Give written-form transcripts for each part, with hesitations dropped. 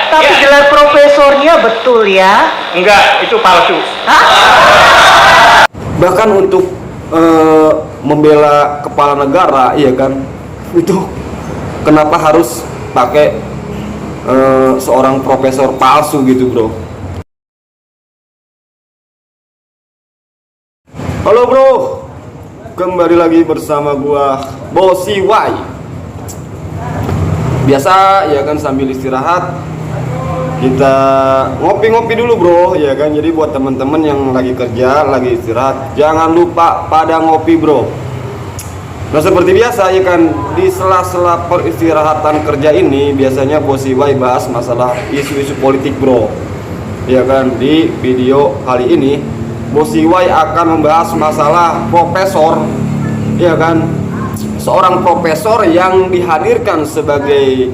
Tapi Ya. gelar profesornya betul ya? Enggak, itu palsu. Hah? Bahkan untuk membela kepala negara, iya kan, itu kenapa harus pakai seorang profesor palsu gitu, bro? Halo bro, kembali lagi bersama gua Bosi Y. Biasa ya kan, sambil istirahat kita ngopi-ngopi dulu bro, ya kan. Jadi buat teman-teman yang lagi kerja, lagi istirahat, jangan lupa pada ngopi bro. Nah seperti biasa ya kan, di sela-sela peristirahatan kerja ini biasanya Bosi Y bahas masalah isu-isu politik bro, ya kan. Di video kali ini Bosi Y akan membahas masalah profesor, ya kan, seorang profesor yang dihadirkan sebagai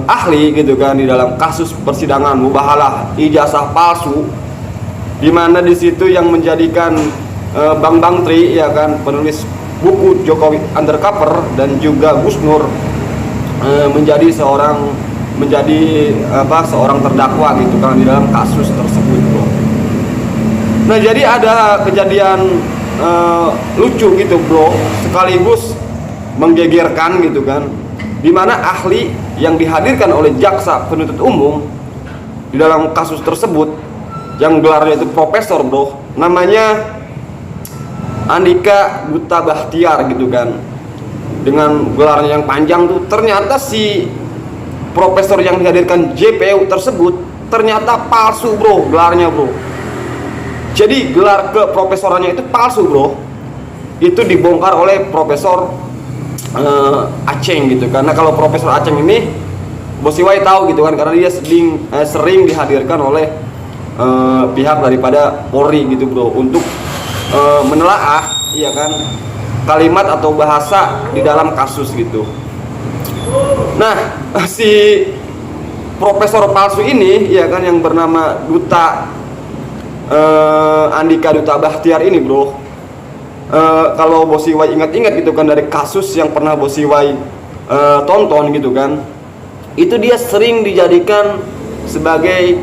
ahli gitu kan di dalam kasus persidangan mubahalah ijazah palsu, di mana di situ yang menjadikan Bang Tri, ya kan, penulis buku Jokowi Undercover, dan juga Gus Nur menjadi seorang terdakwa gitu kan di dalam kasus tersebut bro. Nah jadi ada kejadian lucu gitu bro, sekaligus menggegerkan gitu kan, di mana ahli yang dihadirkan oleh jaksa penuntut umum di dalam kasus tersebut yang gelarnya itu profesor bro, namanya Andika Duta Bahtiar gitu kan, dengan gelarnya yang panjang tuh. Ternyata si profesor yang dihadirkan JPU tersebut ternyata palsu bro gelarnya bro. Jadi gelar keprofesorannya itu palsu bro. Itu dibongkar oleh Profesor Aceng gitu. Karena kalau Profesor Aceng ini Bosi Y tahu gitu kan, karena dia sering dihadirkan oleh pihak daripada Polri gitu bro, untuk menelaah, iya kan, kalimat atau bahasa di dalam kasus gitu. Nah si profesor palsu ini, ya kan, yang bernama Andika Duta Bahtiar ini bro, kalau Bosi Y ingat-ingat gitu kan, dari kasus yang pernah Bosi Y tonton gitu kan, itu dia sering dijadikan sebagai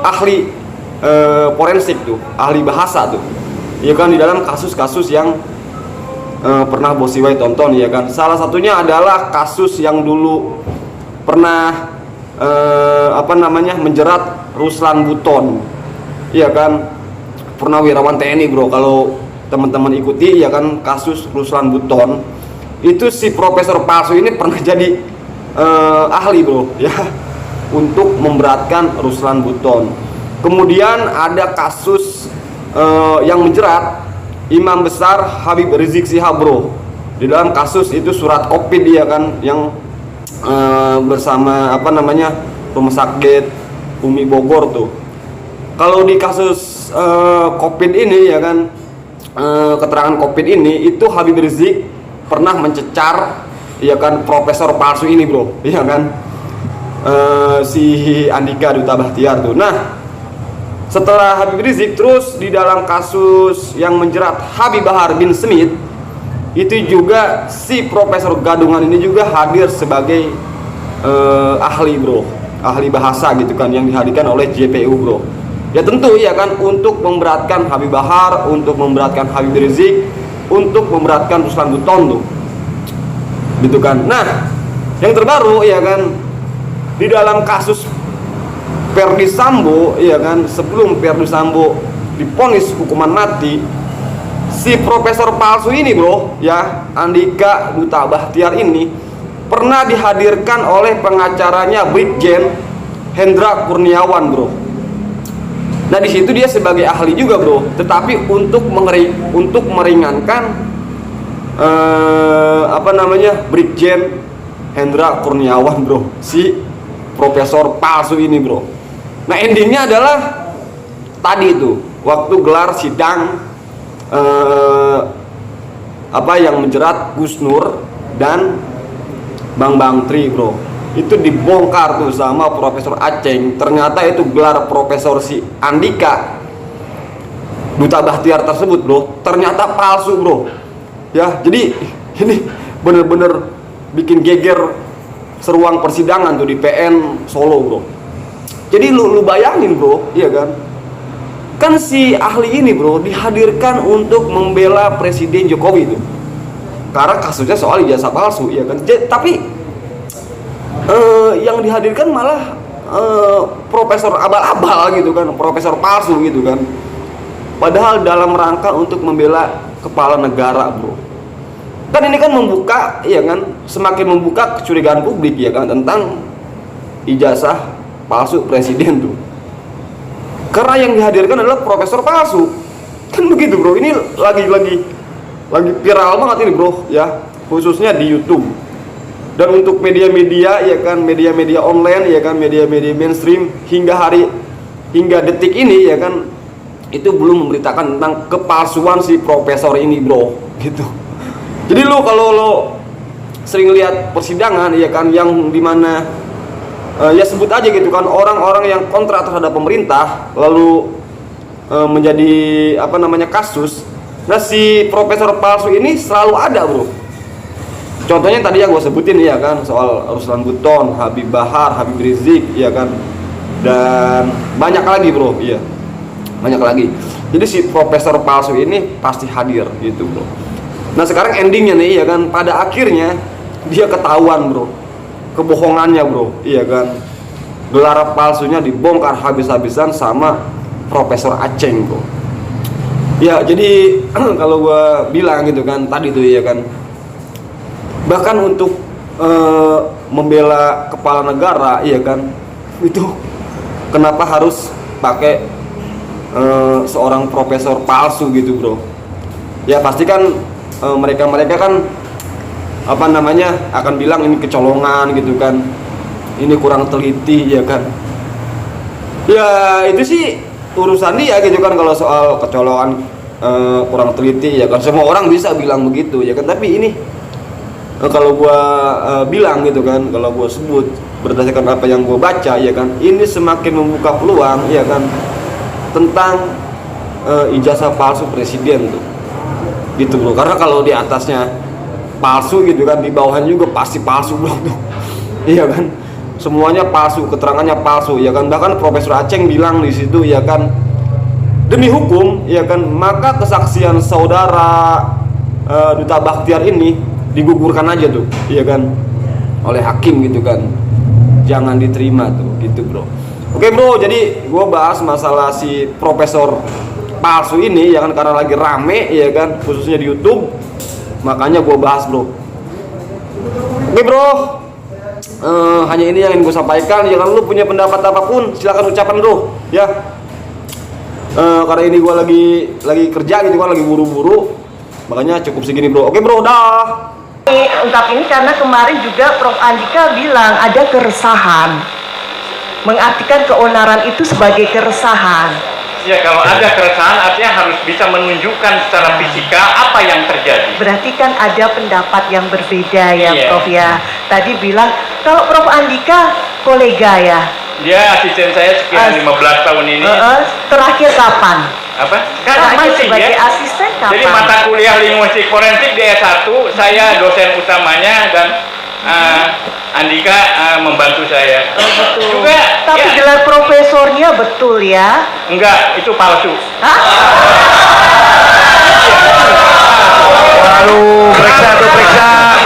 ahli forensik tuh, ahli bahasa tuh, ya kan, di dalam kasus-kasus yang pernah Bosi Y tonton, ya kan. Salah satunya adalah kasus yang dulu pernah menjerat Ruslan Buton, iya kan, purnawirawan TNI bro. Kalau teman-teman ikuti, ya kan, kasus Ruslan Buton itu, si profesor palsu ini pernah jadi ahli bro, ya, untuk memberatkan Ruslan Buton. Kemudian ada kasus yang menjerat Imam Besar Habib Rizik Syihab bro, di dalam kasus itu surat Covid, ya kan, yang bersama rumah sakit Umi Bogor tuh. Kalau di kasus Covid ini, ya kan, keterangan Covid ini, itu Habib Rizik pernah mencecar, ya kan, profesor palsu ini bro, ya kan, si Andika Duta Bahtiar tuh. Nah setelah Habib Rizik, terus di dalam kasus yang menjerat Habib Bahar bin Smith, itu juga si profesor gadungan ini juga hadir sebagai ahli bro, ahli bahasa gitu kan, yang dihadirkan oleh JPU bro. Ya tentu, ya kan, untuk memberatkan Habib Bahar, untuk memberatkan Habib Rizik, untuk memberatkan Ruslan Buton tuh, gitu kan. Nah yang terbaru, ya kan, di dalam kasus Ferdy Sambo, ya kan, sebelum Ferdy Sambo divonis hukuman mati, si profesor palsu ini bro, ya, Andika Duta Bahtiar ini pernah dihadirkan oleh pengacaranya Brigjen Hendra Kurniawan bro. Nah di situ dia sebagai ahli juga bro, tetapi untuk meringankan Brigjen Hendra Kurniawan bro, si profesor palsu ini bro. Nah endingnya adalah tadi itu, waktu gelar sidang yang menjerat Gus Nur dan Bang Tri bro, itu dibongkar tuh sama Profesor Aceng. Ternyata itu gelar profesor si Andika Duta Bahtiar tersebut bro, ternyata palsu bro, ya. Jadi ini bener-bener bikin geger seruang persidangan tuh di PN Solo, bro. Jadi lu bayangin, bro, iya kan? Kan si ahli ini, bro, dihadirkan untuk membela Presiden Jokowi itu. Karena kasusnya soal ijazah palsu, iya kan? Tapi yang dihadirkan malah profesor abal-abal gitu kan, profesor palsu gitu kan. Padahal dalam rangka untuk membela kepala negara, bro. Kan ini kan membuka, ya kan, semakin membuka kecurigaan publik, ya kan, tentang ijazah palsu presiden tuh. Karena yang dihadirkan adalah profesor palsu. Kan begitu, bro. Ini lagi viral banget ini, bro, ya, khususnya di YouTube. Dan untuk media-media, ya kan, media-media online, ya kan, media-media mainstream hingga detik ini, ya kan, itu belum memberitakan tentang kepalsuan si profesor ini, bro, gitu. Jadi kalau lo sering lihat persidangan, ya kan, yang dimana ya sebut aja gitu kan, orang-orang yang kontra terhadap pemerintah lalu menjadi apa namanya kasus. Nah, si profesor palsu ini selalu ada, bro. Contohnya tadi yang gue sebutin, ya kan, soal Ruslan Buton, Habib Bahar, Habib Rizik, ya kan, dan banyak lagi, bro, iya, banyak lagi. Jadi si profesor palsu ini pasti hadir gitu, bro. Nah, sekarang endingnya nih, ya kan, pada akhirnya dia ketahuan, bro, kebohongannya, bro, iya kan, gelar palsunya dibongkar habis-habisan sama Profesor Aceng, bro. Ya, jadi kalau gua bilang gitu kan tadi tuh, ya kan, bahkan untuk membela kepala negara, iya kan, itu kenapa harus pakai seorang profesor palsu gitu, bro. Ya pasti kan mereka kan apa namanya akan bilang ini kecolongan gitu kan, ini kurang teliti, ya kan. Ya itu sih urusan dia gitu kan, kalau soal kecolongan kurang teliti, ya kan, semua orang bisa bilang begitu, ya kan. Tapi ini kalau gua bilang gitu kan, kalau gua sebut berdasarkan apa yang gua baca, ya kan, ini semakin membuka peluang, ya kan, tentang ijazah palsu presiden tuh, gitu, bro. Karena kalau di atasnya palsu gitu kan, di bawahnya juga pasti palsu, bro, tuh. Iya kan, semuanya palsu, keterangannya palsu, ya kan. Bahkan Profesor Aceng bilang di situ, ya kan, demi hukum, ya kan, maka kesaksian saudara Duta Bakhtiar ini digugurkan aja tuh, ya kan, oleh hakim gitu kan, jangan diterima tuh, gitu, bro. Oke, bro, jadi gue bahas masalah si profesor palsu ini, ya kan, karena lagi rame, ya kan, khususnya di YouTube, makanya gue bahas, bro. Oke, bro, hanya ini yang ingin gue sampaikan. Ya kan, lu punya pendapat apapun silakan ucapkan, bro, ya. Karena ini gue lagi kerja gitu kan, lagi buru-buru, makanya cukup segini, bro. Oke, bro, dah. Ungkap ini karena kemarin juga Prof. Andika bilang ada keresahan, mengartikan keonaran itu sebagai keresahan. Ya, kalau ada keresahan artinya harus bisa menunjukkan secara fisika apa yang terjadi. Berarti kan ada pendapat yang berbeda, ya, Iya. Prof, ya. Tadi bilang kalau Prof. Andika kolega, ya. Dia asisten saya sekian 15 tahun ini. Terakhir kapan? Apa? Kan Kapan asisten, sebagai ya. asisten kapan? Jadi mata kuliah linguistik forensik di S1, saya dosen utamanya dan Andika membantu saya. Betul. Juga, tapi ya. gelar profesornya betul, ya? Enggak, itu palsu. Hah? Lalu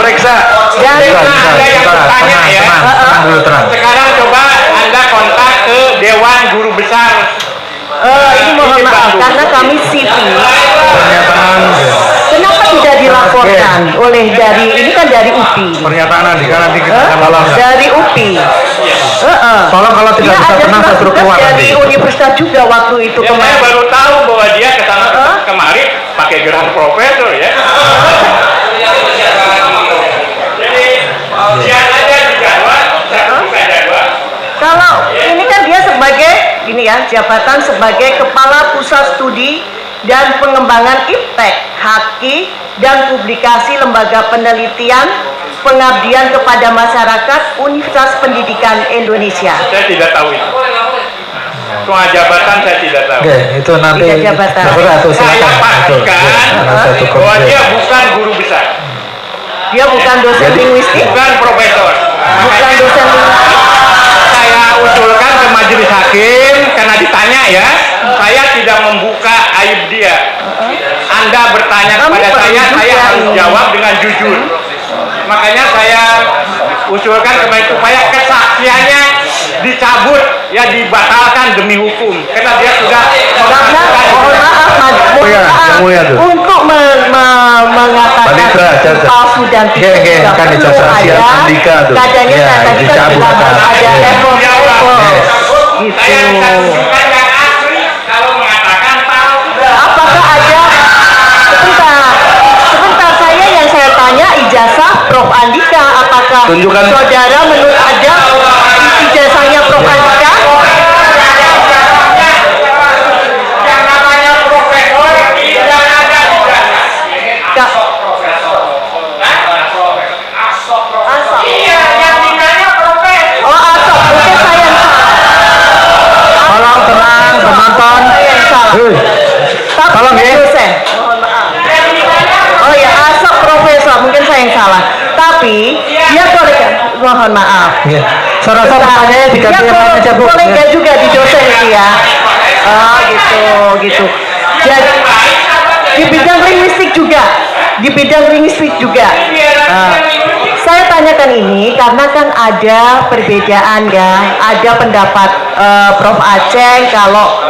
periksa. Jadi Ada yang bertanya, ya. Tenang dulu, tenang. Sekarang coba Anda kontak ke Dewan Guru Besar. ini mohon Ini maaf Bandung. karena kami CV. Pernyataan Kenapa tidak dilaporkan oleh ini kan dari UPI? pernyataan nanti kita akan lalang. Dari UPI. Tolong kalau tidak bisa tenang saya suruh keluar dari nanti. universitas juga waktu itu Ya, saya kemarin. baru tahu bahwa dia kesana kemari pakai gelar profesor, ya. Jadi lihat aja di jadwal, saya buka jadwal. Kalau ini kan dia sebagai ini ya, jabatan sebagai Kepala Pusat Studi dan Pengembangan Iptek, Haki dan Publikasi Lembaga Penelitian Pengabdian kepada Masyarakat Universitas Pendidikan Indonesia. Saya tidak tahu itu. Soal jabatan saya tidak tahu. Oke, itu nanti Tidak jabatan. Saya pastikan bahwa dia bukan guru besar, Dia bukan dosen Jadi- linguistik. bukan profesor. bukan dosen linguistik. Saya usulkan ke majelis hakim karena ditanya ya, saya tidak membuka aib dia. Anda bertanya Kami kepada saya juga harus ini. jawab dengan jujur. Makanya saya usulkan supaya kesaksiannya dicabut, ya dibatalkan demi hukum, karena dia sudah Karena mohon maaf, Yang mulia tuh. untuk mengatakan Panitra, caca. palsu dan tidak Oke, tidak kan perlu disaksikan ada. Andika tuh. Kadangnya Ya, saya tadi kan dicabut bilang kan. harus ada Ya. level-level gitu. saya bisa tunjukkan yang asli kalau mengatakan palsu. Apakah ada sebentar saya yang saya tanya ijazah Prof Andika, apakah Tunjukkan. saudara menurut ada ijazahnya Prof Andika? Yang namanya profesor tidak ada ijazah. Kak, Asok. Iya, yang ditanya profesor. Oh Asok, mungkin saya yang salah. Tolong tenang, penonton. Saya yang salah. Hei, Tapi Tolong, dia ya. dosen. Mohon maaf. Oh ya, Asok profesor, mungkin saya yang salah. Tapi dia boleh kan? Mohon maaf. ya. Saya rasa pertanyaannya dikasih yang lain aja, Bu. Boleh Ya. nggak juga di dosen itu ya? Oh gitu. Jadi di bidang linguistik juga, Nah, saya tanyakan ini karena kan ada perbedaan ya, ada pendapat Prof Aceh kalau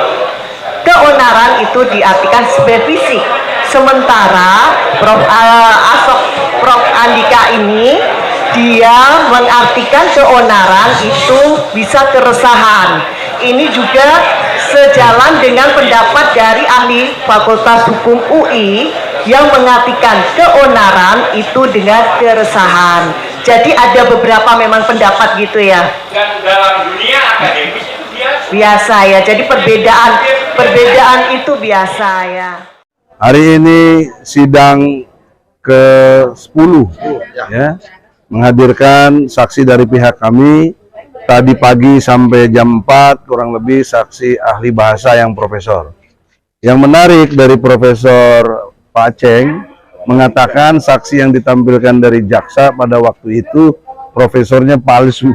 keonaran itu diartikan sebagai fisik, sementara Prof Andika ini dia mengartikan keonaran itu bisa keresahan. Ini juga sejalan dengan pendapat dari ahli Fakultas Hukum UI yang mengartikan keonaran itu dengan keresahan. Jadi ada beberapa memang pendapat gitu ya. Dan dalam dunia akademis itu biasa. Biasa ya. Jadi perbedaan itu biasa ya. Hari ini sidang ke-10 ya, menghadirkan saksi dari pihak kami. Tadi pagi sampai jam 4 kurang lebih saksi ahli bahasa yang profesor. Yang menarik dari Profesor Pak Aceng mengatakan saksi yang ditampilkan dari jaksa pada waktu itu profesornya palsu.